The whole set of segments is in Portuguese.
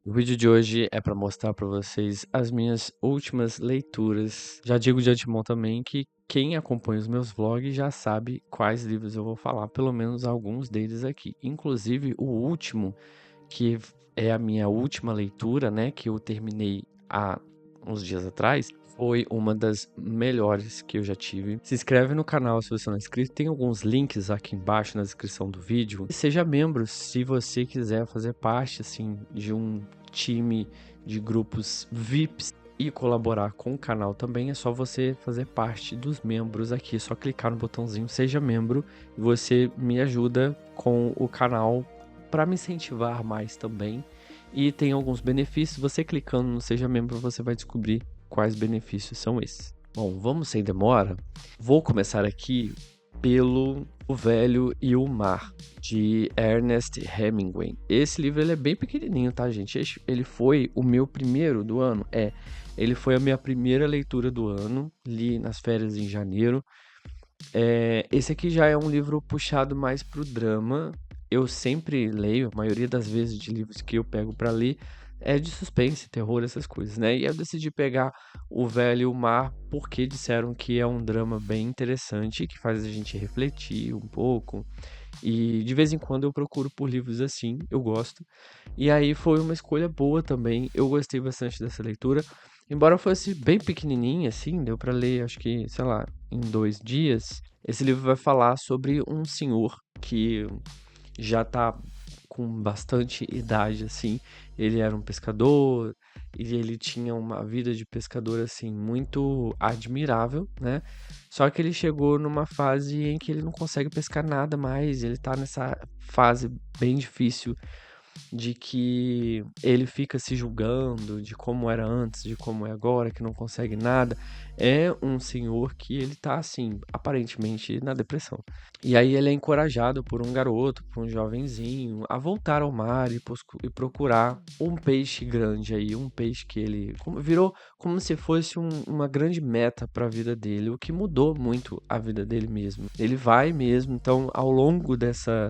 O vídeo de hoje é para mostrar para vocês as minhas últimas leituras. Já digo de antemão também que quem acompanha os meus vlogs já sabe quais livros eu vou falar, pelo menos alguns deles aqui. Inclusive o último, que é a minha última leitura, né, que eu terminei há uns dias atrás, foi uma das melhores que eu já tive. Se inscreve no canal se você não é inscrito, tem alguns links aqui embaixo na descrição do vídeo. E seja membro se você quiser fazer parte assim de um time de grupos VIPs e colaborar com o canal também. É só você fazer parte dos membros aqui, é só clicar no botãozinho seja membro e você me ajuda com o canal para me incentivar mais também. E tem alguns benefícios, você clicando no seja membro você vai descobrir quais benefícios são esses. Bom, vamos sem demora. Vou começar aqui pelo O Velho e o Mar, de Ernest Hemingway. Esse livro ele é bem pequenininho, tá, gente? Ele foi o meu primeiro do ano. Ele foi a minha primeira leitura do ano. Li nas férias em janeiro. Esse aqui já é um livro puxado mais pro drama. Eu sempre leio, a maioria das vezes de livros que eu pego para ler é de suspense, terror, essas coisas, né? E eu decidi pegar O Velho e o Mar porque disseram que é um drama bem interessante, que faz a gente refletir um pouco. E de vez em quando eu procuro por livros assim, eu gosto. E aí foi uma escolha boa também. Eu gostei bastante dessa leitura. Embora fosse bem pequenininha, assim, deu para ler, acho que, sei lá, em 2 dias. Esse livro vai falar sobre um senhor que já tá com bastante idade, assim. Ele era um pescador e ele tinha uma vida de pescador, assim, muito admirável, né? Só que ele chegou numa fase em que ele não consegue pescar nada mais. Ele tá nessa fase bem difícil de que ele fica se julgando de como era antes, de como é agora, que não consegue nada. É um senhor que ele tá assim, aparentemente na depressão. E aí ele é encorajado por um garoto, por um jovenzinho, a voltar ao mar e procurar um peixe grande aí, um peixe que ele virou como se fosse uma grande meta para a vida dele, o que mudou muito a vida dele mesmo. Ele vai mesmo, então ao longo dessa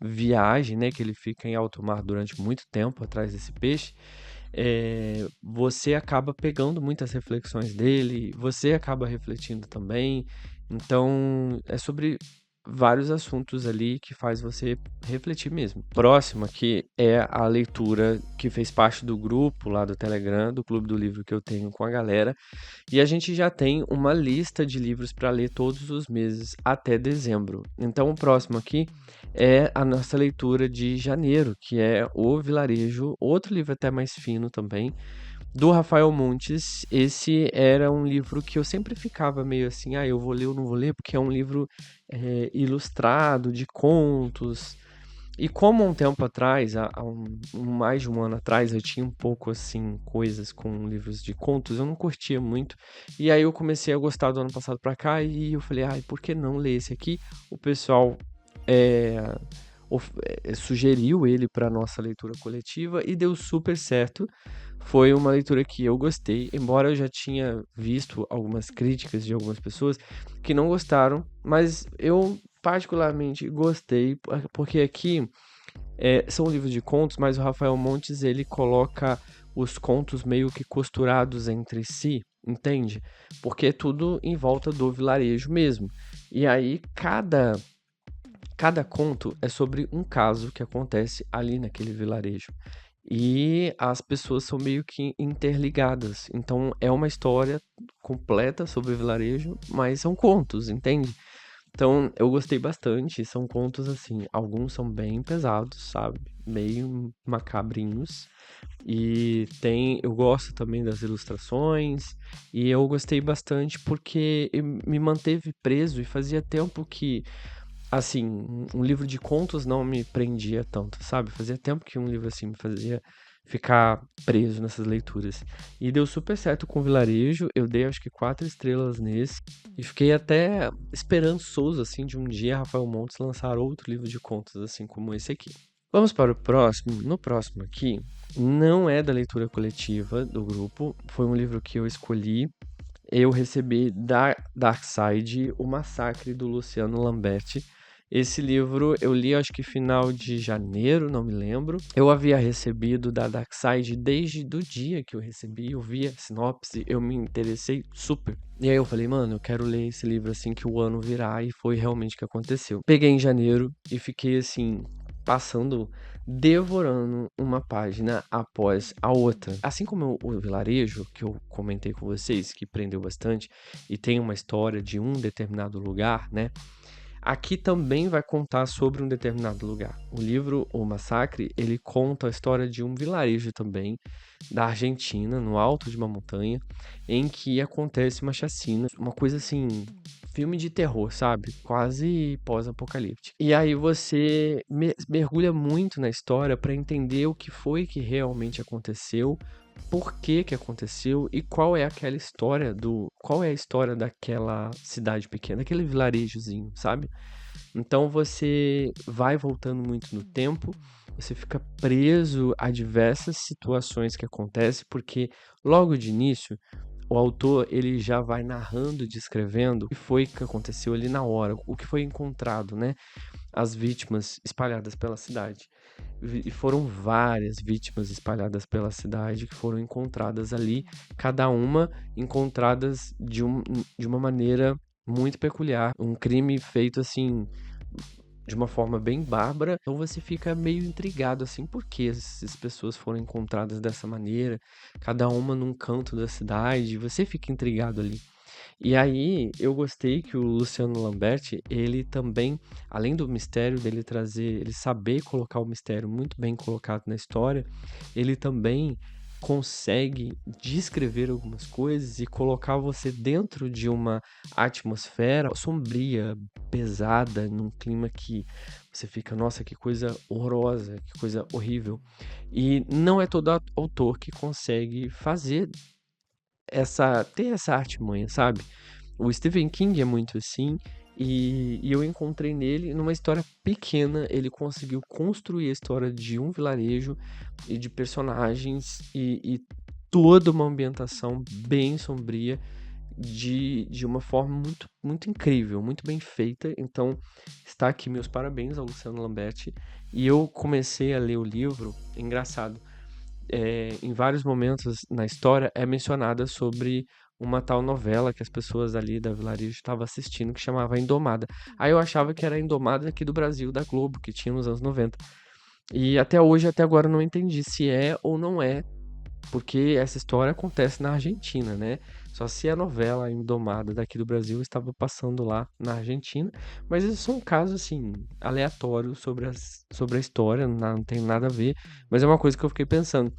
viagem, né, que ele fica em alto mar durante muito tempo atrás desse peixe, você acaba pegando muitas reflexões dele, você acaba refletindo também. Então, é sobre vários assuntos ali que faz você refletir mesmo. Próximo aqui é a leitura que fez parte do grupo lá do Telegram, do Clube do Livro que eu tenho com a galera. E a gente já tem uma lista de livros para ler todos os meses até dezembro. Então, o próximo aqui é a nossa leitura de janeiro, que é O Vilarejo, outro livro até mais fino também, do Rafael Montes. Esse era um livro que eu sempre ficava meio assim, eu vou ler ou não vou ler, porque é um livro ilustrado, de contos. E como um tempo atrás, mais de um ano atrás, eu tinha um pouco assim, coisas com livros de contos, eu não curtia muito. E aí eu comecei a gostar do ano passado pra cá e eu falei, por que não ler esse aqui? O pessoal é, sugeriu ele para nossa leitura coletiva e deu super certo. Foi uma leitura que eu gostei, embora eu já tinha visto algumas críticas de algumas pessoas que não gostaram, mas eu particularmente gostei, porque aqui são livros de contos, mas o Rafael Montes ele coloca os contos meio que costurados entre si, entende? Porque é tudo em volta do vilarejo mesmo. E aí cada conto é sobre um caso que acontece ali naquele vilarejo. E as pessoas são meio que interligadas. Então é uma história completa sobre o vilarejo, mas são contos, entende? Então eu gostei bastante. São contos assim, alguns são bem pesados, sabe? Meio macabrinhos. E eu gosto também das ilustrações. E eu gostei bastante porque me manteve preso e fazia tempo que assim, um livro de contos não me prendia tanto, sabe? Fazia tempo que um livro assim me fazia ficar preso nessas leituras. E deu super certo com o Vilarejo, eu dei acho que 4 estrelas nesse. E fiquei até esperançoso, assim, de um dia Rafael Montes lançar outro livro de contos, assim como esse aqui. Vamos para o próximo. No próximo aqui, não é da leitura coletiva do grupo, foi um livro que eu escolhi. Eu recebi da Darkside O Massacre do Luciano Lamberti, Esse livro eu li, acho que final de janeiro, não me lembro. Eu havia recebido da Darkside desde do dia que eu recebi, eu vi a sinopse, eu me interessei super. E aí eu falei, mano, eu quero ler esse livro assim que o ano virar, e foi realmente o que aconteceu. Peguei em janeiro e fiquei assim, devorando uma página após a outra. Assim como o Vilarejo, que eu comentei com vocês, que prendeu bastante, e tem uma história de um determinado lugar, né? Aqui também vai contar sobre um determinado lugar. O livro O Massacre, ele conta a história de um vilarejo também, da Argentina, no alto de uma montanha, em que acontece uma chacina, uma coisa assim, filme de terror, sabe? Quase pós-apocalíptico. E aí você mergulha muito na história para entender o que foi que realmente aconteceu, por que que aconteceu e qual é aquela história qual é a história daquela cidade pequena, daquele vilarejozinho, sabe? Então você vai voltando muito no tempo, você fica preso a diversas situações que acontecem, porque logo de início o autor ele já vai narrando, descrevendo o que foi que aconteceu ali na hora, o que foi encontrado, né? As vítimas espalhadas pela cidade. E foram várias vítimas espalhadas pela cidade que foram encontradas ali, cada uma encontradas de uma maneira muito peculiar. Um crime feito assim, de uma forma bem bárbara. Então você fica meio intrigado assim, por que essas pessoas foram encontradas dessa maneira, cada uma num canto da cidade, você fica intrigado ali. E aí, eu gostei que o Luciano Lamberti, ele também, além do mistério dele trazer, ele saber colocar o mistério muito bem colocado na história, ele também consegue descrever algumas coisas e colocar você dentro de uma atmosfera sombria, pesada, num clima que você fica, nossa, que coisa horrorosa, que coisa horrível. E não é todo autor que consegue fazer ter essa artimanha, sabe? O Stephen King é muito assim, e eu encontrei nele, numa história pequena, ele conseguiu construir a história de um vilarejo e de personagens e toda uma ambientação bem sombria de uma forma muito incrível, muito bem feita. Então, está aqui meus parabéns ao Luciano Lamberti. E eu comecei a ler o livro, engraçado, em vários momentos na história é mencionada sobre uma tal novela que as pessoas ali da Vilarejo estavam assistindo que chamava Indomada. Aí eu achava que era a Indomada aqui do Brasil, da Globo, que tinha nos anos 90. E até hoje, até agora, eu não entendi se é ou não é, porque essa história acontece na Argentina, né? Só se a novela Indomada daqui do Brasil estava passando lá na Argentina. Mas isso são casos, assim, aleatórios sobre a história, não tem nada a ver. Mas é uma coisa que eu fiquei pensando.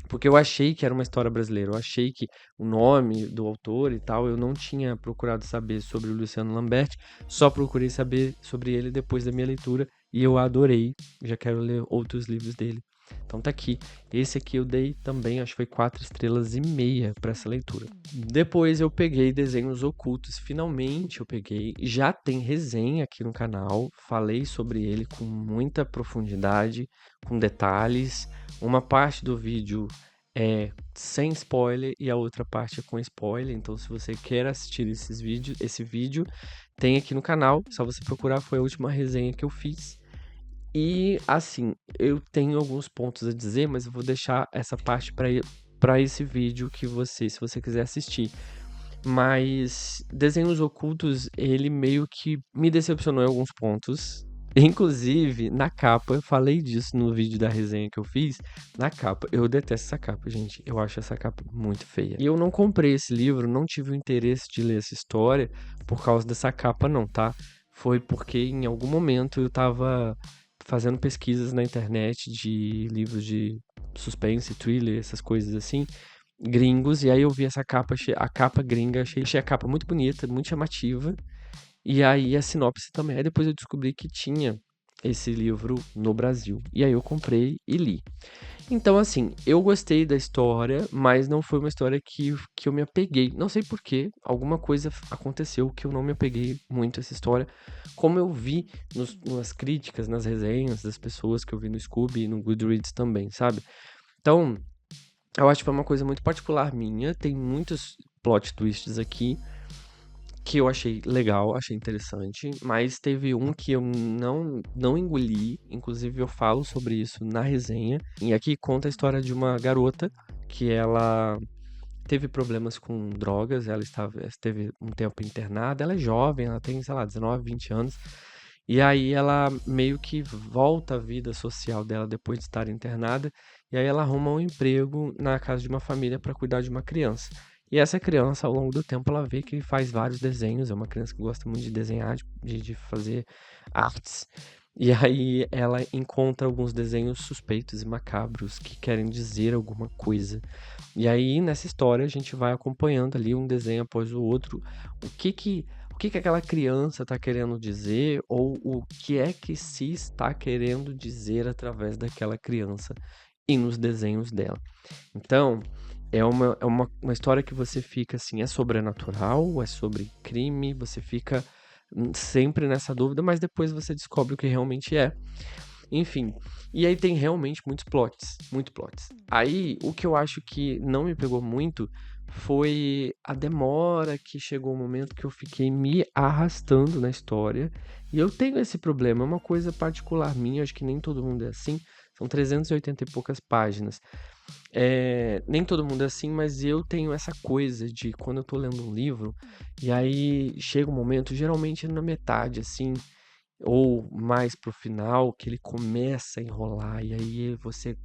Porque eu achei que era uma história brasileira, eu achei que o nome do autor e tal, eu não tinha procurado saber sobre o Luciano Lamberti, só procurei saber sobre ele depois da minha leitura e eu adorei, já quero ler outros livros dele. Então tá aqui. Esse aqui eu dei também, acho que foi 4,5 estrelas para essa leitura. Depois eu peguei Desenhos Ocultos, finalmente eu peguei. Já tem resenha aqui no canal, falei sobre ele com muita profundidade, com detalhes. Uma parte do vídeo é sem spoiler e a outra parte é com spoiler. Então, se você quer assistir esse vídeo, tem aqui no canal. Só você procurar, foi a última resenha que eu fiz. E assim, eu tenho alguns pontos a dizer, mas eu vou deixar essa parte para esse vídeo que se você quiser assistir. Mas Desenhos Ocultos, ele meio que me decepcionou em alguns pontos. Inclusive, na capa, eu falei disso no vídeo da resenha que eu fiz. Na capa, eu detesto essa capa, gente. Eu acho essa capa muito feia. E eu não comprei esse livro, não tive o interesse de ler essa história por causa dessa capa, não, tá? Foi porque em algum momento eu tava fazendo pesquisas na internet de livros de suspense, thriller, essas coisas assim, gringos, e aí eu vi essa capa, a capa gringa, achei a capa muito bonita, muito chamativa, e aí a sinopse também. Aí depois eu descobri que tinha esse livro no Brasil, e aí eu comprei e li. Então, assim, eu gostei da história, mas não foi uma história que eu me apeguei. Não sei por quê, alguma coisa aconteceu que eu não me apeguei muito a essa história. Como eu vi nas críticas, nas resenhas das pessoas que eu vi no Scooby e no Goodreads também, sabe? Então, eu acho que foi uma coisa muito particular minha. Tem muitos plot twists aqui que eu achei legal, achei interessante, mas teve um que eu não engoli, inclusive eu falo sobre isso na resenha, e aqui conta a história de uma garota que ela teve problemas com drogas, esteve um tempo internada, ela é jovem, ela tem, sei lá, 19, 20 anos, e aí ela meio que volta à vida social dela depois de estar internada, e aí ela arruma um emprego na casa de uma família para cuidar de uma criança. E essa criança, ao longo do tempo, ela vê que faz vários desenhos, é uma criança que gosta muito de desenhar, de fazer artes. E aí ela encontra alguns desenhos suspeitos e macabros que querem dizer alguma coisa. E aí, nessa história, a gente vai acompanhando ali um desenho após o outro, o que que aquela criança está querendo dizer, ou o que é que se está querendo dizer através daquela criança e nos desenhos dela. Então, é uma história que você fica assim, é sobrenatural, é sobre crime, você fica sempre nessa dúvida, mas depois você descobre o que realmente é. Enfim, e aí tem realmente muitos plots, muito plots. Aí, o que eu acho que não me pegou muito foi a demora que chegou o momento que eu fiquei me arrastando na história. E eu tenho esse problema, é uma coisa particular minha, acho que nem todo mundo é assim. São 380 e poucas páginas. Nem todo mundo é assim, mas eu tenho essa coisa de quando eu tô lendo um livro, e aí chega um momento, geralmente na metade, assim, ou mais pro final, que ele começa a enrolar, e aí você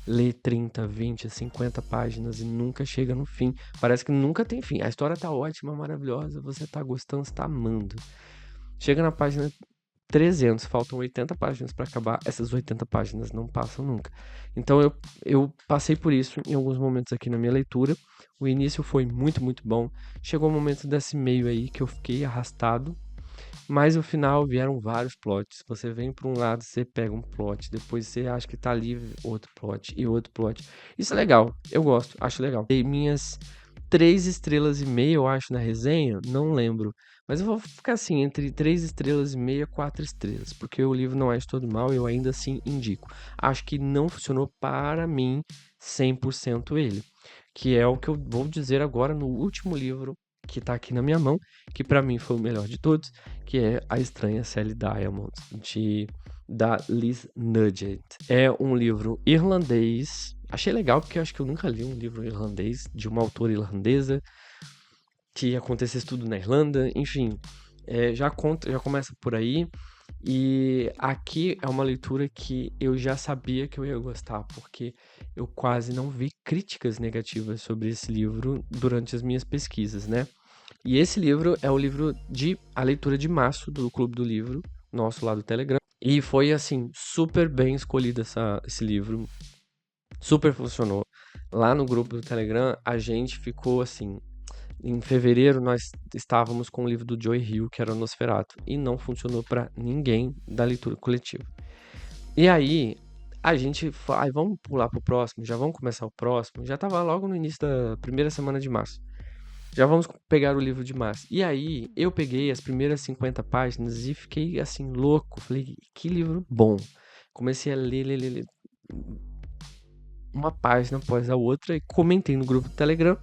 lê 30, 20, 50 páginas e nunca chega no fim. Parece que nunca tem fim. A história tá ótima, maravilhosa, você tá gostando, você tá amando. Chega na página 300, faltam 80 páginas para acabar, essas 80 páginas não passam nunca. Então eu passei por isso em alguns momentos aqui na minha leitura. O início foi muito, muito bom. Chegou o momento desse meio aí que eu fiquei arrastado, mas no final vieram vários plots. Você vem para um lado, você pega um plot, depois você acha que tá ali outro plot e outro plot. Isso é legal, eu gosto, acho legal. Dei minhas 3,5 estrelas, eu acho, na resenha, não lembro. Mas eu vou ficar assim, entre 3,5 estrelas e 4 estrelas, porque o livro não é de todo mal, eu ainda assim indico. Acho que não funcionou para mim 100% ele, que é o que eu vou dizer agora no último livro que tá aqui na minha mão, que para mim foi o melhor de todos, que é A Estranha Sally Diamond, da Liz Nugent. É um livro irlandês. Achei legal porque eu acho que eu nunca li um livro irlandês de uma autora irlandesa que acontecesse tudo na Irlanda. Enfim, já começa por aí. E aqui é uma leitura que eu já sabia que eu ia gostar, porque eu quase não vi críticas negativas sobre esse livro durante as minhas pesquisas, né? E esse livro é o livro a leitura de março do Clube do Livro, nosso lá do Telegram. E foi, assim, super bem escolhido esse livro, super funcionou. Lá no grupo do Telegram, a gente ficou, assim, em fevereiro nós estávamos com o livro do Joy Hill, que era o Nosferatu, e não funcionou para ninguém da leitura coletiva. E aí, a gente falou, vamos pular pro próximo, já vamos começar o próximo. Já tava logo no início da primeira semana de março. Já vamos pegar o livro de março. E aí, eu peguei as primeiras 50 páginas e fiquei assim, louco. Falei, que livro bom. Comecei a ler uma página após a outra e comentei no grupo do Telegram.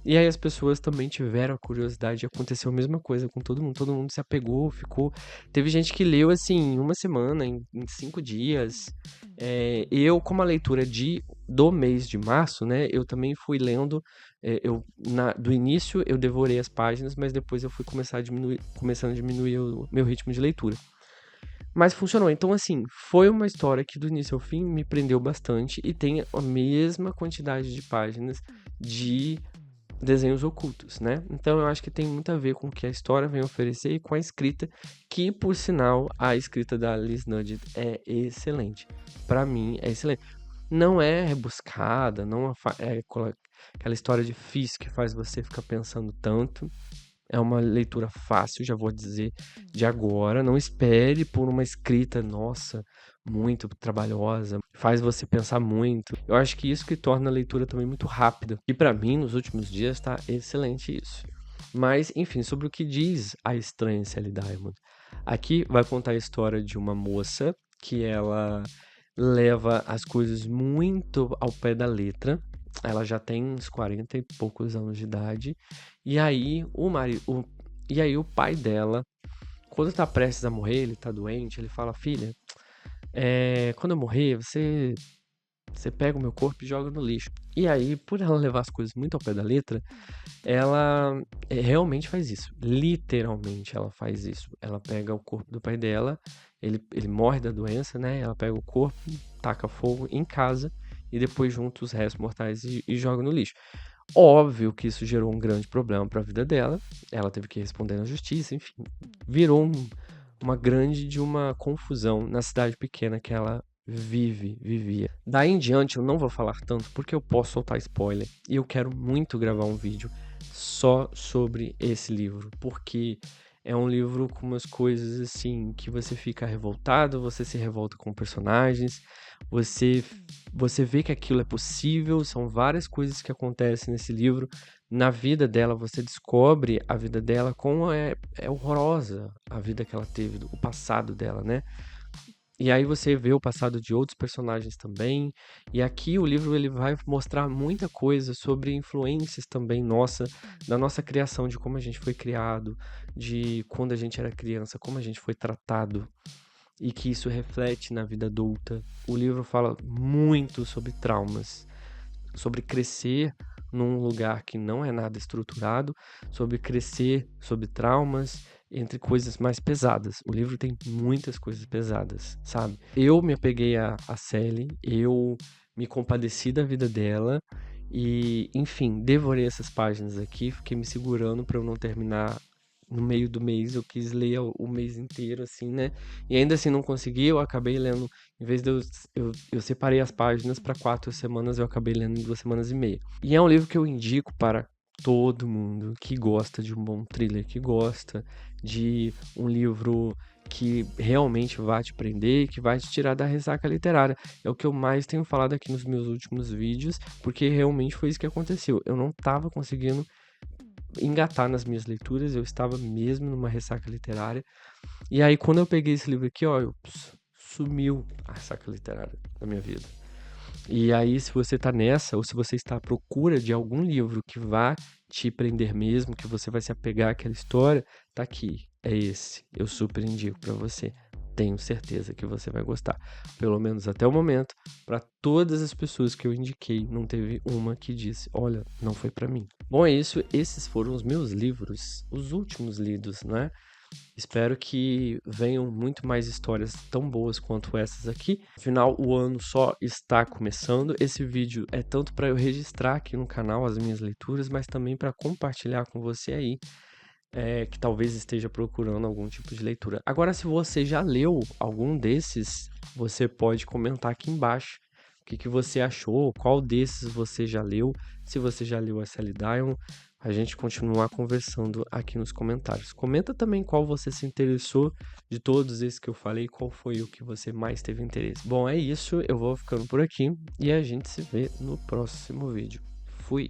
E aí as pessoas também tiveram a curiosidade, aconteceu a mesma coisa com todo mundo se apegou, ficou. Teve gente que leu assim em uma semana, em 5 dias. Eu, como a leitura do mês de março, né? Eu também fui lendo. Do início eu devorei as páginas, mas depois eu fui começando a diminuir o meu ritmo de leitura. Mas funcionou. Então, assim, foi uma história que do início ao fim me prendeu bastante e tem a mesma quantidade de páginas de desenhos ocultos, né? Então eu acho que tem muito a ver com o que a história vem oferecer e com a escrita, que por sinal a escrita da Liz Nugent é excelente. Para mim é excelente. Não é rebuscada, não é aquela história difícil que faz você ficar pensando tanto. É uma leitura fácil, já vou dizer de agora. Não espere por uma escrita, nossa, muito trabalhosa. Faz você pensar muito. Eu acho que isso que torna a leitura também muito rápida. E para mim, nos últimos dias, tá excelente isso. Mas, enfim, sobre o que diz A Estranha Sally Diamond. Aqui vai contar a história de uma moça que ela leva as coisas muito ao pé da letra. Ela já tem uns 40 e poucos anos de idade. E aí, E aí o pai dela, quando tá prestes a morrer, ele tá doente, ele fala: filha, quando eu morrer, você pega o meu corpo e joga no lixo. E aí, por ela levar as coisas muito ao pé da letra, ela realmente faz isso. Literalmente ela faz isso. Ela pega o corpo do pai dela, ele morre da doença, né? Ela pega o corpo, taca fogo em casa e depois junta os restos mortais e joga no lixo. Óbvio que isso gerou um grande problema para a vida dela. Ela teve que responder na justiça, enfim. Virou uma grande de uma confusão na cidade pequena que ela vivia. Daí em diante eu não vou falar tanto porque eu posso soltar spoiler e eu quero muito gravar um vídeo só sobre esse livro, porque é um livro com umas coisas assim que você fica revoltado, você se revolta com personagens, você você vê que aquilo é possível, são várias coisas que acontecem nesse livro. Na vida dela, você descobre a vida dela como é horrorosa a vida que ela teve, o passado dela, né? E aí você vê o passado de outros personagens também. E aqui o livro ele vai mostrar muita coisa sobre influências também nossa, da nossa criação, de como a gente foi criado, de quando a gente era criança, como a gente foi tratado e que isso reflete na vida adulta. O livro fala muito sobre traumas, sobre crescer num lugar que não é nada estruturado, sobre crescer, sobre traumas, entre coisas mais pesadas. O livro tem muitas coisas pesadas, sabe? Eu me apeguei a Sally, eu me compadeci da vida dela e, enfim, devorei essas páginas aqui, fiquei me segurando para eu não terminar no meio do mês. Eu quis ler o mês inteiro, assim, né? E ainda assim não consegui, eu acabei lendo, em vez de eu separei as páginas para 4 semanas, eu acabei lendo em 2 semanas e meia. E é um livro que eu indico para todo mundo que gosta de um bom thriller, que gosta de um livro que realmente vai te prender, que vai te tirar da ressaca literária. É o que eu mais tenho falado aqui nos meus últimos vídeos, porque realmente foi isso que aconteceu. Eu não estava conseguindo engatar nas minhas leituras, eu estava mesmo numa ressaca literária. E aí, quando eu peguei esse livro aqui, ó, sumiu a ressaca literária da minha vida. E aí, se você tá nessa, ou se você está à procura de algum livro que vá te prender mesmo, que você vai se apegar àquela história, tá aqui. É esse. Eu super indico pra você. Tenho certeza que você vai gostar. Pelo menos até o momento, para todas as pessoas que eu indiquei, não teve uma que disse: olha, não foi para mim. Bom, é isso. Esses foram os meus livros, os últimos lidos, né? Espero que venham muito mais histórias tão boas quanto essas aqui. Afinal, o ano só está começando. Esse vídeo é tanto para eu registrar aqui no canal as minhas leituras, mas também para compartilhar com você aí, que talvez esteja procurando algum tipo de leitura. Agora, se você já leu algum desses, você pode comentar aqui embaixo o que você achou, qual desses você já leu, se você já leu a Sally Diamond, a gente continuar conversando aqui nos comentários. Comenta também qual você se interessou de todos esses que eu falei, qual foi o que você mais teve interesse. Bom, é isso, eu vou ficando por aqui e a gente se vê no próximo vídeo. Fui!